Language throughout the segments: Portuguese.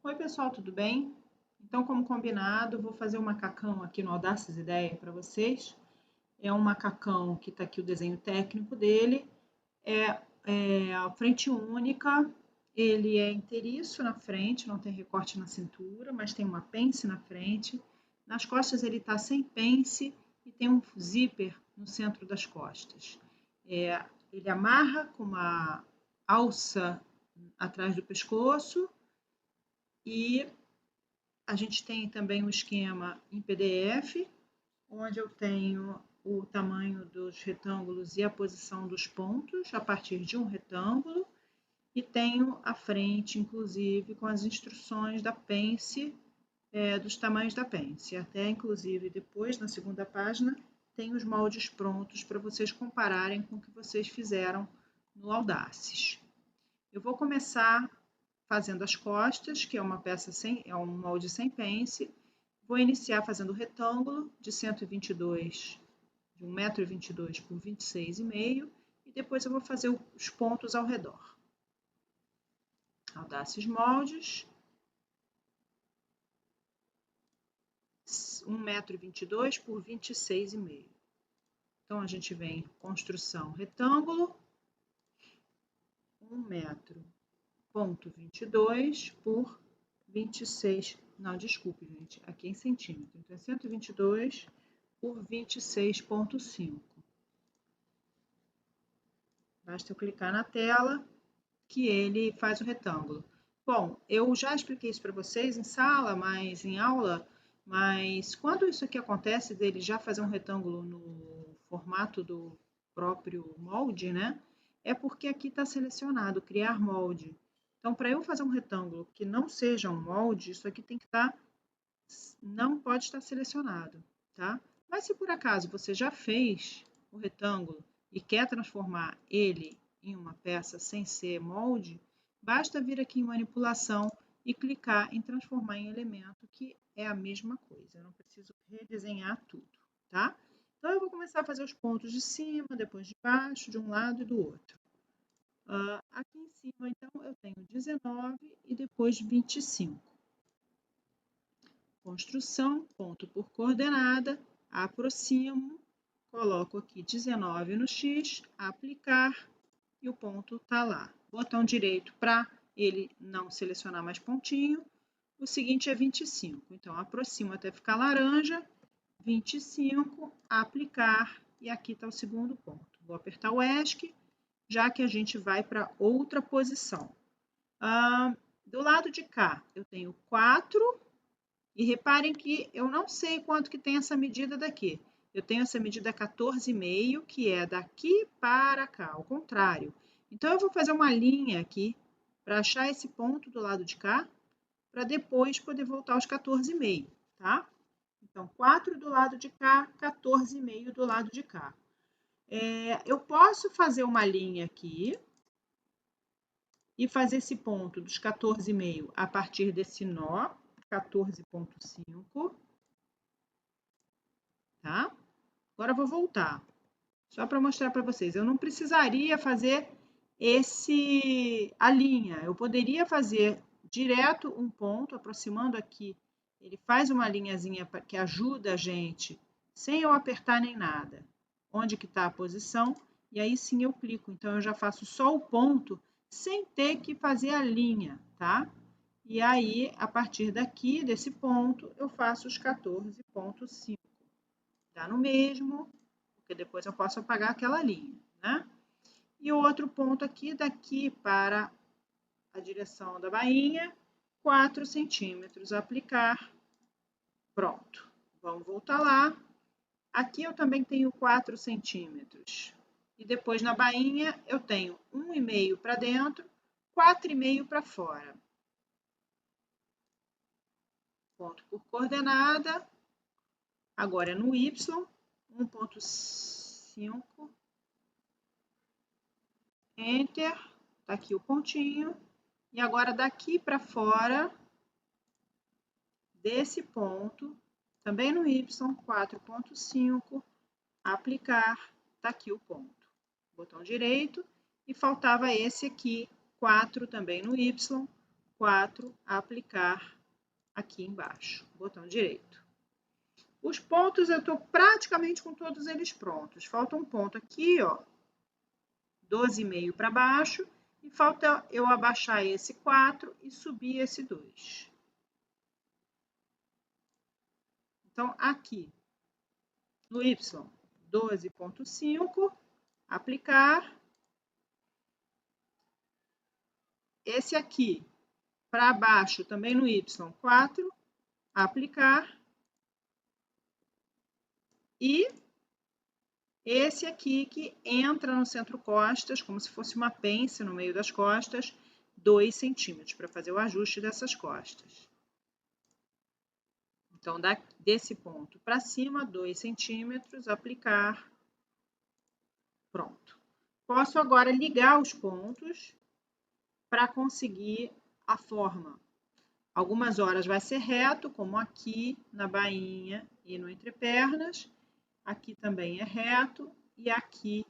Oi, pessoal, tudo bem? Então, como combinado, vou fazer um macacão aqui no Audaces Ideia para vocês. É um macacão que está aqui o desenho técnico dele. É a frente única, ele é inteiriço na frente, não tem recorte na cintura, mas tem uma pence na frente. Nas costas ele está sem pence e tem um zíper no centro das costas. Ele amarra com uma alça atrás do pescoço e a gente tem também um esquema em PDF, onde eu tenho o tamanho dos retângulos e a posição dos pontos a partir de um retângulo, e tenho a frente, inclusive, com as instruções da pence, dos tamanhos da pence. Até, inclusive, depois, na segunda página, tem os moldes prontos para vocês compararem com o que vocês fizeram no Audaces. Eu vou começar fazendo as costas, que é uma peça é um molde sem pence. Vou iniciar fazendo o retângulo de 122, de 1,22 m por 26,5 m, e depois eu vou fazer os pontos ao redor. Audaces moldes, 1,22 m por 26,5 m. Então, a gente vem construção retângulo, 1,22 m por 26, não, desculpe, gente, aqui é em centímetro. Então, é 122 por 26,5. Basta eu clicar na tela que ele faz o retângulo. Bom, eu já expliquei isso para vocês em sala, mas em aula, mas quando isso aqui acontece dele já fazer um retângulo no formato do próprio molde, né? É porque aqui está selecionado criar molde. Então, para eu fazer um retângulo que não seja um molde, isso aqui tem que estar, não pode estar selecionado, tá? Mas se por acaso você já fez o retângulo e quer transformar ele em uma peça sem ser molde, basta vir aqui em manipulação e clicar em transformar em elemento, que é a mesma coisa. Eu não preciso redesenhar tudo, tá? Então, eu vou começar a fazer os pontos de cima, depois de baixo, de um lado e do outro. Aqui em cima, então, eu tenho 19 e depois 25. Construção, ponto por coordenada, aproximo, coloco aqui 19 no X, aplicar, e o ponto está lá. Botão direito para ele não selecionar mais pontinho. O seguinte é 25. Então, aproximo até ficar laranja, 25, aplicar, e aqui está o segundo ponto. Vou apertar o ESC, já que a gente vai para outra posição. Do lado de cá, eu tenho 4, e reparem que eu não sei quanto que tem essa medida daqui. Eu tenho essa medida 14,5, que é daqui para cá, ao contrário. Então, eu vou fazer uma linha aqui para achar esse ponto do lado de cá, para depois poder voltar aos 14,5, tá? Então, 4 do lado de cá, 14,5 do lado de cá. Eu posso fazer uma linha aqui e fazer esse ponto dos 14,5 a partir desse nó, 14,5, tá? Agora eu vou voltar, só para mostrar para vocês. Eu não precisaria fazer a linha, eu poderia fazer direto um ponto, aproximando aqui, ele faz uma linhazinha que ajuda a gente, sem eu apertar nem nada, onde que está a posição, e aí sim eu clico. Então, eu já faço só o ponto, sem ter que fazer a linha, tá? E aí, a partir daqui, desse ponto, eu faço os 14,5. Dá no mesmo, porque depois eu posso apagar aquela linha, né? E o outro ponto aqui, daqui para a direção da bainha, 4 centímetros, aplicar, pronto. Vamos voltar lá. Aqui eu também tenho 4 centímetros. E depois na bainha eu tenho 1,5 para dentro, 4,5 para fora. Ponto por coordenada. Agora é no Y, 1,5. Enter. Tá aqui o pontinho. E agora daqui para fora, desse ponto, também no Y, 4,5, aplicar, tá aqui o ponto. Botão direito, e faltava esse aqui, 4 também no Y, 4, aplicar aqui embaixo, botão direito. Os pontos eu estou praticamente com todos eles prontos. Falta um ponto aqui, ó, 12,5 para baixo, e falta eu abaixar esse 4 e subir esse 2. Então, aqui, no Y, 12,5, aplicar. Esse aqui, para baixo, também no Y, 4, aplicar. E esse aqui que entra no centro costas, como se fosse uma pence no meio das costas, 2 centímetros, para fazer o ajuste dessas costas. Então, desse ponto para cima, 2 centímetros, aplicar. Pronto. Posso agora ligar os pontos para conseguir a forma. Algumas horas vai ser reto, como aqui na bainha e no entrepernas. Aqui também é reto e aqui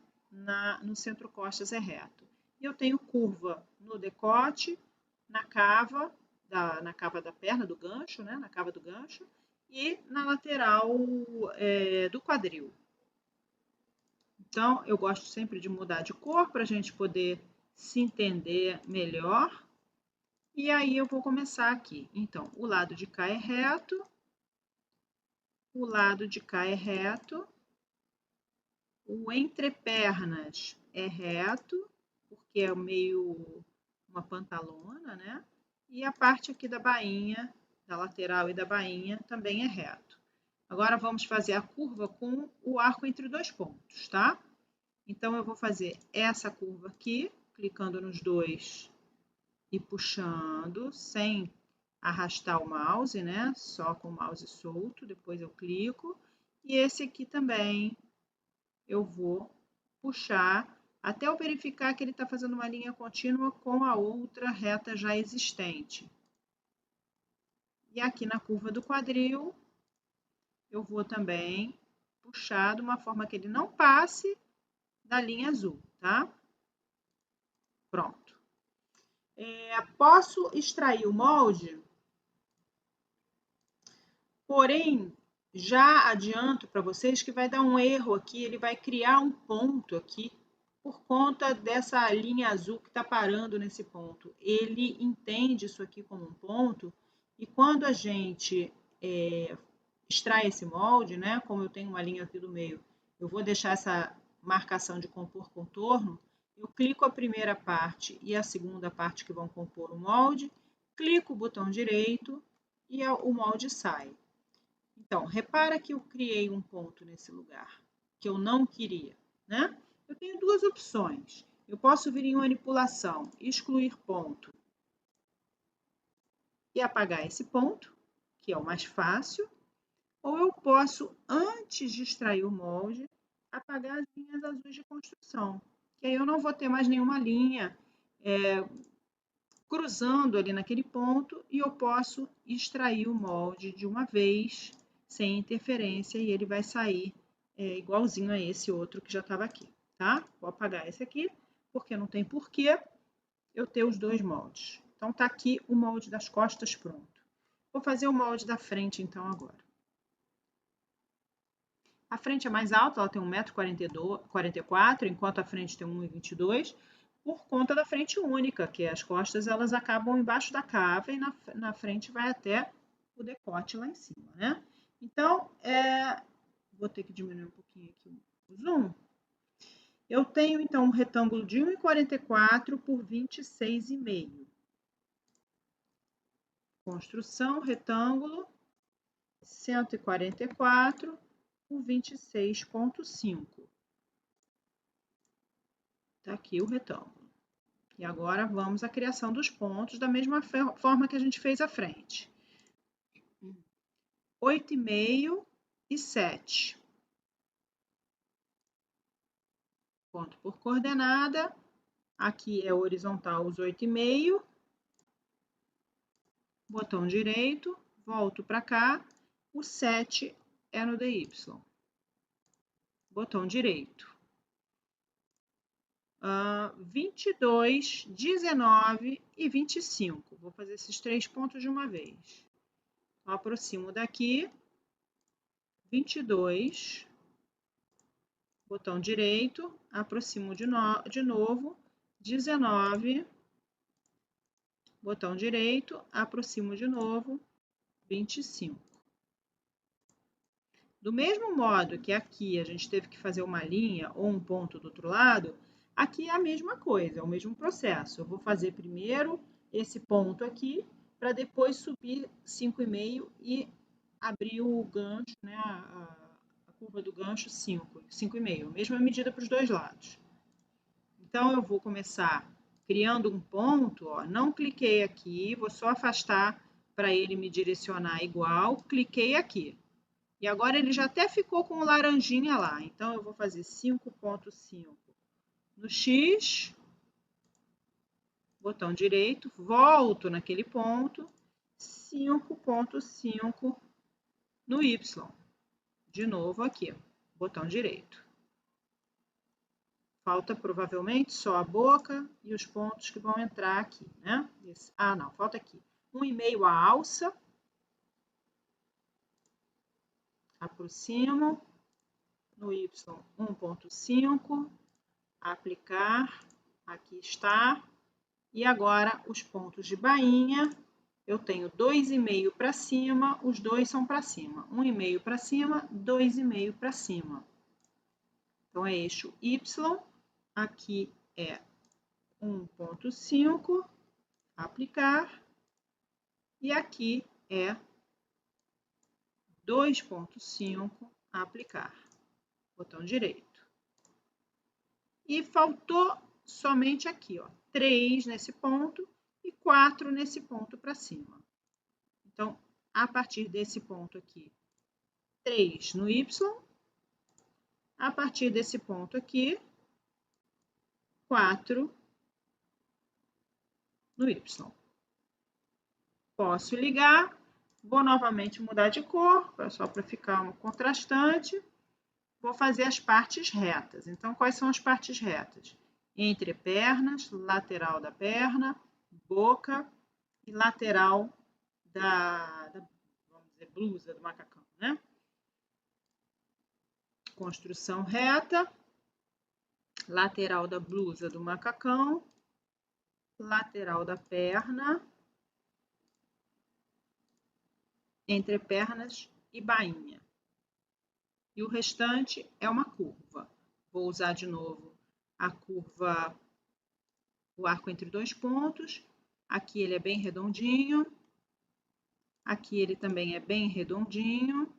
no centro costas é reto. E eu tenho curva no decote, na cava da perna, do gancho, né? Na cava do gancho, e na lateral do quadril. Então, eu gosto sempre de mudar de cor para a gente poder se entender melhor. E aí, eu vou começar aqui. Então, o lado de cá é reto, o lado de cá é reto, o entrepernas é reto, porque é meio uma pantalona, né? E a parte aqui da bainha, da lateral e da bainha, também é reto. Agora, vamos fazer a curva com o arco entre 2 pontos, tá? Então, eu vou fazer essa curva aqui, clicando nos 2 e puxando, sem arrastar o mouse, né? Só com o mouse solto, depois eu clico. E esse aqui também eu vou puxar até eu verificar que ele está fazendo uma linha contínua com a outra reta já existente. E aqui na curva do quadril, eu vou também puxar de uma forma que ele não passe da linha azul, tá? Pronto. Posso extrair o molde, porém, já adianto para vocês que vai dar um erro aqui, ele vai criar um ponto aqui, por conta dessa linha azul que está parando nesse ponto. Ele entende isso aqui como um ponto, e quando a gente extrai esse molde, né, como eu tenho uma linha aqui do meio, eu vou deixar essa marcação de compor contorno, eu clico a primeira parte e a segunda parte que vão compor o molde, clico o botão direito e o molde sai. Então, repara que eu criei um ponto nesse lugar, que eu não queria, né? Eu tenho duas opções. Eu posso vir em manipulação, excluir ponto e apagar esse ponto, que é o mais fácil, ou eu posso, antes de extrair o molde, apagar as linhas azuis de construção, que aí eu não vou ter mais nenhuma linha cruzando ali naquele ponto e eu posso extrair o molde de uma vez, sem interferência, e ele vai sair igualzinho a esse outro que já estava aqui, tá? Vou apagar esse aqui, porque não tem porquê eu ter os dois moldes. Então, tá aqui o molde das costas pronto. Vou fazer o molde da frente, então, agora. A frente é mais alta, ela tem 1,44 m, enquanto a frente tem 1,22 m, por conta da frente única, que as costas elas acabam embaixo da cava e na frente vai até o decote lá em cima, né? Então, vou ter que diminuir um pouquinho aqui o zoom. Eu tenho, então, um retângulo de 1,44 por 26,5. Construção, retângulo, 144 por 26,5. Tá aqui o retângulo. E agora vamos à criação dos pontos da mesma forma que a gente fez a frente. 8,5 e 7. Ponto por coordenada. Aqui é horizontal os 8,5. Botão direito, volto para cá. O 7 é no DY. Botão direito. 22, 19 e 25. Vou fazer esses 3 pontos de uma vez. Então, aproximo daqui, 22, botão direito, aproximo de novo, 19, botão direito, aproximo de novo, 25. Do mesmo modo que aqui a gente teve que fazer uma linha ou um ponto do outro lado, aqui é a mesma coisa, é o mesmo processo. Eu vou fazer primeiro esse ponto aqui, para depois subir 5,5 e abrir o gancho, né, a curva do gancho 5,5, mesma medida para os dois lados. Então, eu vou começar criando um ponto, ó, não cliquei aqui, vou só afastar para ele me direcionar igual, cliquei aqui. E agora ele já até ficou com o laranjinha lá. Então, eu vou fazer 5,5 no X, botão direito, volto naquele ponto, 5,5 no Y. De novo aqui, botão direito. Falta provavelmente só a boca e os pontos que vão entrar aqui, né? Não, falta aqui. 1,5 a alça. Aproximo. No Y, 1,5. Aplicar. Aqui está. E agora, os pontos de bainha. Eu tenho 2,5 para cima, os dois são para cima. 1,5 para cima, 2,5 para cima. Então, é eixo Y. Aqui é 1,5, aplicar, e aqui é 2,5, aplicar, botão direito. E faltou somente aqui, ó, 3 nesse ponto e 4 nesse ponto para cima. Então, a partir desse ponto aqui, 3 no Y, a partir desse ponto aqui, 4 no Y. Posso ligar, vou novamente mudar de cor, só para ficar um contrastante. Vou fazer as partes retas. Então, quais são as partes retas? Entre pernas, lateral da perna, boca e lateral vamos dizer, blusa do macacão, né? Construção reta, lateral da blusa do macacão, lateral da perna, entre pernas e bainha. E o restante é uma curva. Vou usar de novo a curva, o arco entre dois pontos. Aqui ele é bem redondinho. Aqui ele também é bem redondinho.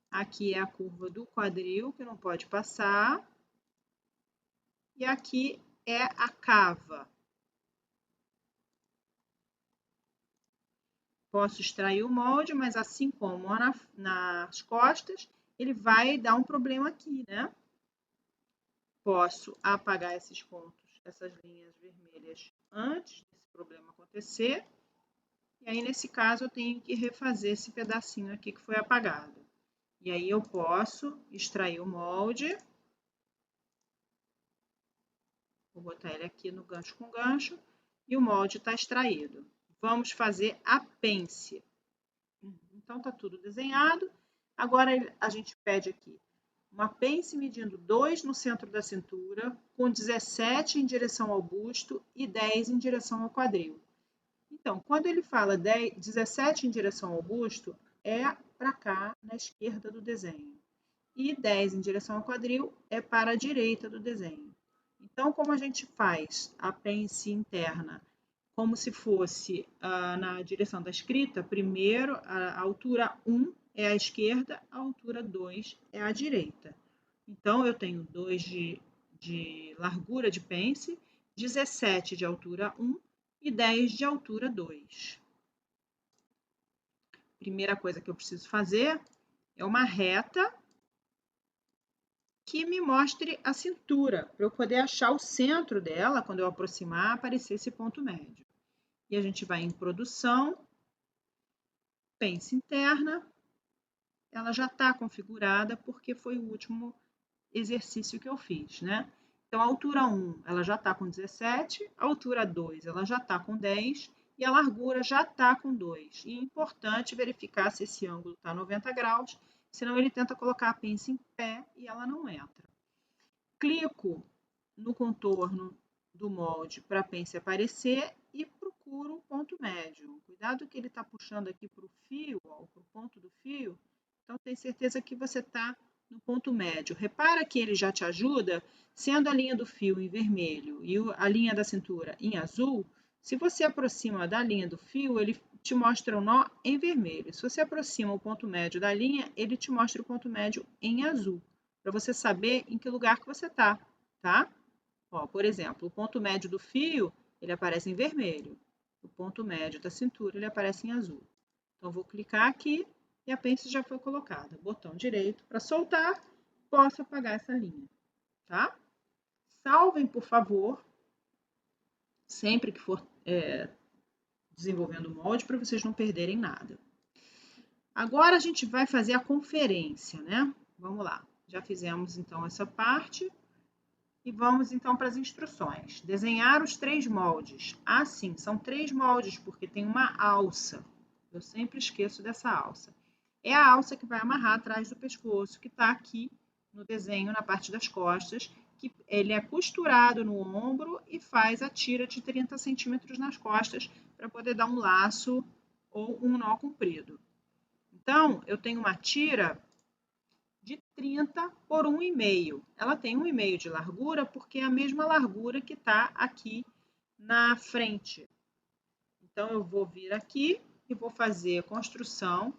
Aqui é a curva do quadril, que não pode passar. E aqui é a cava. Posso extrair o molde, mas assim como nas costas, ele vai dar um problema aqui, né? Posso apagar esses pontos, essas linhas vermelhas antes desse problema acontecer. E aí, nesse caso, eu tenho que refazer esse pedacinho aqui que foi apagado. E aí, eu posso extrair o molde. Vou botar ele aqui no gancho com gancho. E o molde está extraído. Vamos fazer a pence. Então, tá tudo desenhado. Agora, a gente pede aqui uma pence medindo 2 no centro da cintura, com 17 em direção ao busto e 10 em direção ao quadril. Então, quando ele fala 17 em direção ao busto, é para cá, na esquerda do desenho. E 10 em direção ao quadril é para a direita do desenho. Então, como a gente faz a pence interna como se fosse na direção da escrita, primeiro a altura 1 é a esquerda, a altura 2 é a direita. Então, eu tenho 2 de largura de pence, 17 de altura 1 e 10 de altura 2. Primeira coisa que eu preciso fazer é uma reta que me mostre a cintura, para eu poder achar o centro dela, quando eu aproximar, aparecer esse ponto médio. E a gente vai em produção, pence interna, ela já está configurada porque foi o último exercício que eu fiz, né? Então, a altura 1, ela já está com 17, a altura 2, ela já está com 10 e a largura já está com 2. E é importante verificar se esse ângulo está 90 graus, senão ele tenta colocar a pence em pé e ela não entra. Clico no contorno do molde para a pence aparecer e procuro um ponto médio. Cuidado que ele está puxando aqui para o fio, para o ponto do fio, então tem certeza que você está no ponto médio. Repara que ele já te ajuda, sendo a linha do fio em vermelho e a linha da cintura em azul, se você aproxima da linha do fio, ele te mostra o nó em vermelho. Se você aproxima o ponto médio da linha, ele te mostra o ponto médio em azul, para você saber em que lugar que você está, tá? Ó, por exemplo, o ponto médio do fio, ele aparece em vermelho. O ponto médio da cintura, ele aparece em azul. Então, vou clicar aqui e a pence já foi colocada. Botão direito para soltar, posso apagar essa linha, tá? Salvem, por favor, sempre que for desenvolvendo o molde, para vocês não perderem nada. Agora, a gente vai fazer a conferência, né? Vamos lá. Já fizemos, então, essa parte. E vamos, então, para as instruções. Desenhar os 3 moldes. Ah, sim, são 3 moldes, porque tem uma alça. Eu sempre esqueço dessa alça. É a alça que vai amarrar atrás do pescoço, que está aqui no desenho, na parte das costas, que ele é costurado no ombro e faz a tira de 30 centímetros nas costas para poder dar um laço ou um nó comprido. Então, eu tenho uma tira de 30 por 1,5. Ela tem 1,5 de largura porque é a mesma largura que está aqui na frente. Então, eu vou vir aqui e vou fazer construção,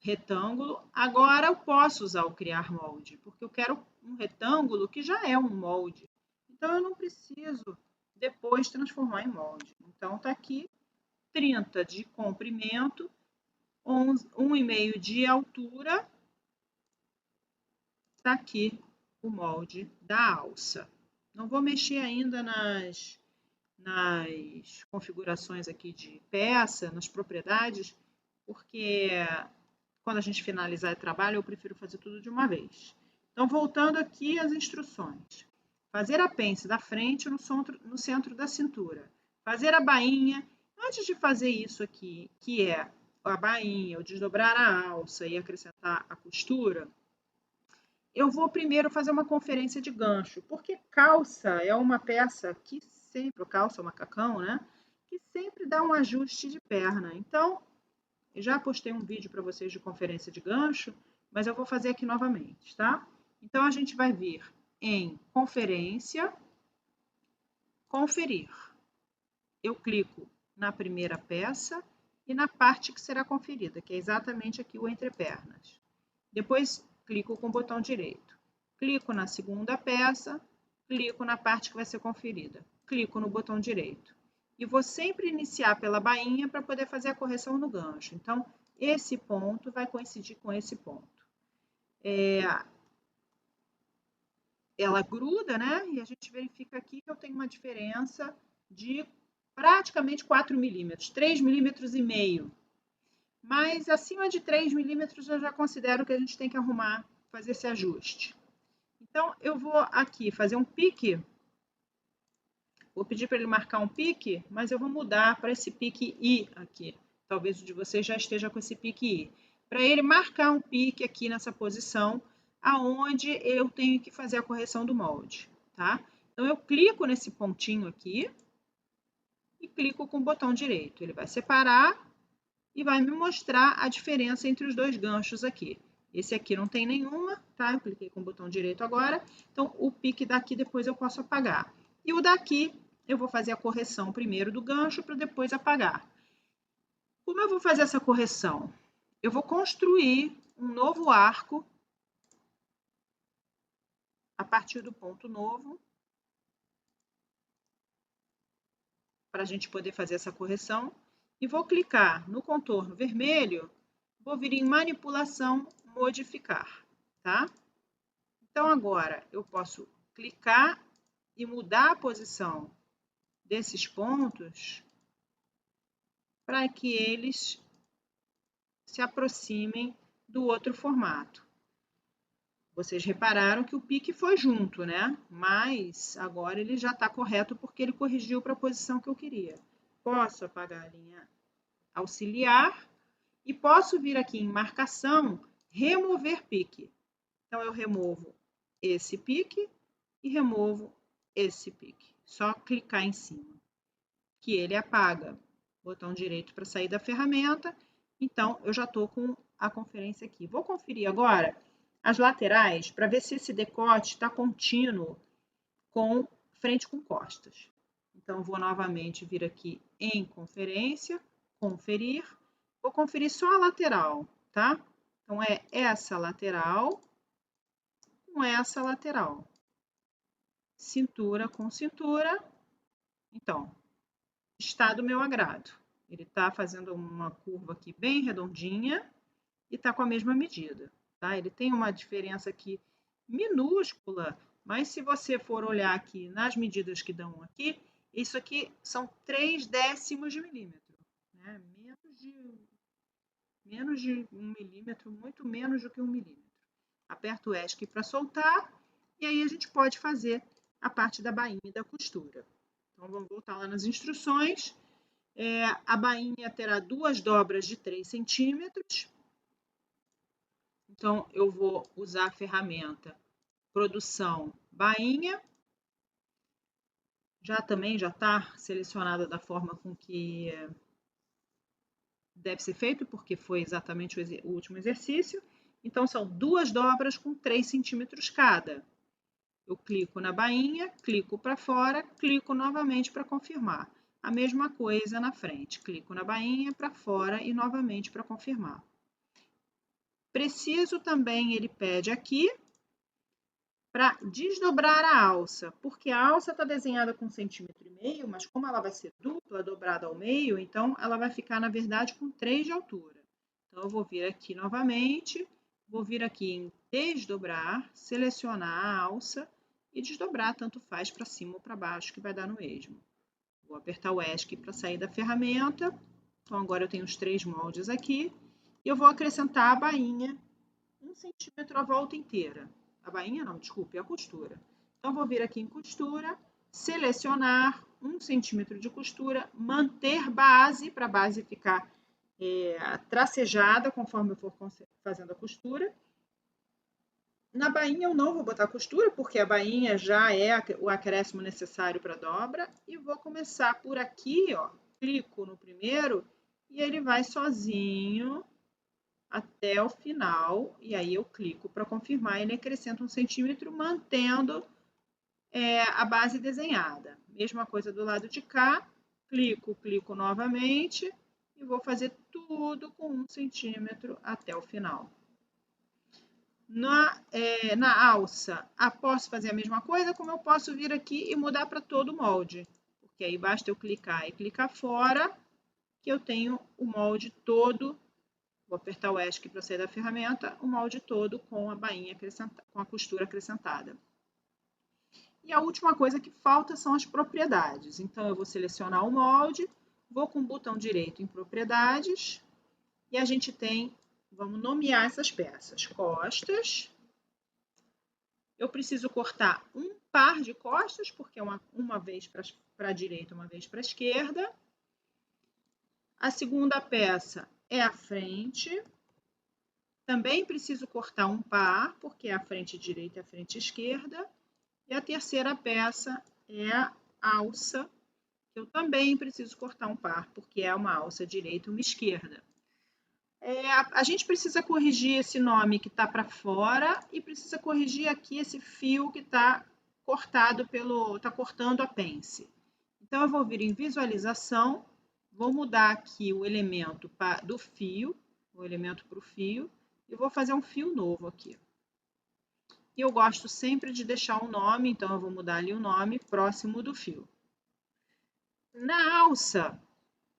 retângulo. Agora, eu posso usar o criar molde, porque eu quero um retângulo que já é um molde. Então, eu não preciso depois transformar em molde. Então, está aqui 30 de comprimento, 1,5 de altura. Está aqui o molde da alça. Não vou mexer ainda nas configurações aqui de peça, nas propriedades, porque quando a gente finalizar o trabalho, eu prefiro fazer tudo de uma vez. Então, voltando aqui às instruções. Fazer a pence da frente no centro da cintura. Fazer a bainha. Antes de fazer isso aqui, que é a bainha, o desdobrar a alça e acrescentar a costura, eu vou primeiro fazer uma conferência de gancho, porque calça é uma peça que sempre, calça, macacão, né? Que sempre dá um ajuste de perna. Então, eu já postei um vídeo para vocês de conferência de gancho, mas eu vou fazer aqui novamente, tá? Então, a gente vai vir em conferência, conferir. Eu clico na primeira peça e na parte que será conferida, que é exatamente aqui o entrepernas. Depois, clico com o botão direito. Clico na segunda peça, clico na parte que vai ser conferida. Clico no botão direito. E vou sempre iniciar pela bainha para poder fazer a correção no gancho. Então, esse ponto vai coincidir com esse ponto. Ela gruda, né? E a gente verifica aqui que eu tenho uma diferença de praticamente 4 milímetros, 3,5 milímetros. Mas acima de 3 milímetros eu já considero que a gente tem que arrumar, fazer esse ajuste. Então, eu vou aqui fazer um pique. Vou pedir para ele marcar um pique, mas eu vou mudar para esse pique I aqui. Talvez o de vocês já esteja com esse pique I. Para ele marcar um pique aqui nessa posição, aonde eu tenho que fazer a correção do molde, tá? Então, eu clico nesse pontinho aqui e clico com o botão direito. Ele vai separar e vai me mostrar a diferença entre os dois ganchos aqui. Esse aqui não tem nenhuma, tá? Eu cliquei com o botão direito agora. Então, o pique daqui depois eu posso apagar. E o daqui, eu vou fazer a correção primeiro do gancho para depois apagar. Como eu vou fazer essa correção? Eu vou construir um novo arco a partir do ponto novo, para a gente poder fazer essa correção. E vou clicar no contorno vermelho, vou vir em manipulação, modificar, tá? Então, agora, eu posso clicar e mudar a posição desses pontos para que eles se aproximem do outro formato. Vocês repararam que o pique foi junto, né? Mas agora ele já está correto porque ele corrigiu para a posição que eu queria. Posso apagar a linha auxiliar e posso vir aqui em marcação, remover pique. Então, eu removo esse pique e removo esse pique. Só clicar em cima, que ele apaga. Botão direito para sair da ferramenta. Então, eu já estou com a conferência aqui. Vou conferir agora as laterais para ver se esse decote está contínuo com frente com costas. Então, vou novamente vir aqui em conferência, conferir. Vou conferir só a lateral, tá? Então, é essa lateral com essa lateral. Cintura com cintura. Então, está do meu agrado. Ele está fazendo uma curva aqui bem redondinha e está com a mesma medida, tá? Ele tem uma diferença aqui minúscula, mas se você for olhar aqui nas medidas que dão aqui, isso aqui são 3 décimos de milímetro, né? Menos de 1 milímetro, muito menos do que 1 milímetro. Aperto o ESC para soltar e aí a gente pode fazer a parte da bainha e da costura. Então, vamos voltar lá nas instruções. A bainha terá 2 dobras de 3 centímetros. Então, eu vou usar a ferramenta Produção Bainha. Também já está selecionada da forma com que deve ser feito, porque foi exatamente o último exercício. Então, são 2 dobras com 3 centímetros cada. Eu clico na bainha, clico para fora, clico novamente para confirmar. A mesma coisa na frente, clico na bainha, para fora e novamente para confirmar. Preciso também, ele pede aqui, para desdobrar a alça, porque a alça está desenhada com 1,5 centímetros, mas como ela vai ser dupla, dobrada ao meio, então ela vai ficar, na verdade, com 3 de altura. Então, eu vou vir aqui novamente, vou vir aqui em desdobrar, selecionar a alça e desdobrar, tanto faz para cima ou para baixo, que vai dar no mesmo. Vou apertar o ESC para sair da ferramenta. Então, agora eu tenho os 3 moldes aqui. E eu vou acrescentar a bainha 1 centímetro a volta inteira. A bainha não, desculpe, a costura. Então, vou vir aqui em costura, selecionar 1 centímetro de costura, manter base, para a base ficar tracejada conforme eu for fazendo a costura. Na bainha eu não vou botar costura, porque a bainha já é o acréscimo necessário para a dobra. E vou começar por aqui, ó. Clico no primeiro e ele vai sozinho até o final. E aí eu clico para confirmar, ele acrescenta 1 centímetro, mantendo a base desenhada. Mesma coisa do lado de cá. Clico novamente e vou fazer tudo com 1 centímetro até o final. Na alça, posso fazer a mesma coisa, como eu posso vir aqui e mudar para todo o molde. Porque aí basta eu clicar e clicar fora, que eu tenho o molde todo. Vou apertar o ESC para sair da ferramenta, o molde todo com a bainha acrescentada, com a costura acrescentada. E a última coisa que falta são as propriedades. Então, eu vou selecionar o molde, vou com o botão direito em propriedades, e a gente tem... Vamos nomear essas peças. Costas. Eu preciso cortar um par de costas, porque é uma vez para a direita, uma vez para a esquerda. A segunda peça é a frente. Também preciso cortar um par, porque é a frente direita e a frente esquerda. E a terceira peça é a alça. Eu também preciso cortar um par, porque é uma alça direita e uma esquerda. A gente precisa corrigir esse nome que está para fora e precisa corrigir aqui esse fio que está cortado está cortando a pence. Então, eu vou vir em visualização, vou mudar aqui o elemento do fio, o elemento para o fio, e vou fazer um fio novo aqui. E eu gosto sempre de deixar um nome, então eu vou mudar ali o nome próximo do fio. Na alça,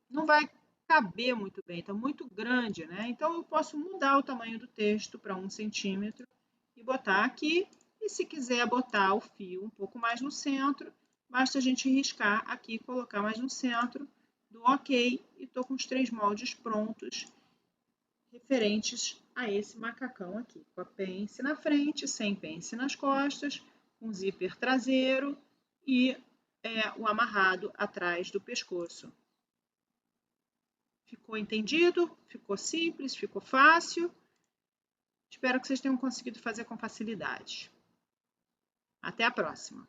não vai caber muito bem, está muito grande, né? Então, eu posso mudar o tamanho do texto para 1 centímetro e botar aqui. E se quiser botar o fio um pouco mais no centro, basta a gente riscar aqui e colocar mais no centro, do OK, e estou com os 3 moldes prontos. referentes a esse macacão aqui, com a pence na frente, sem pence nas costas, com zíper traseiro e o amarrado atrás do pescoço. Ficou entendido? Ficou simples? Ficou fácil? Espero que vocês tenham conseguido fazer com facilidade. Até a próxima!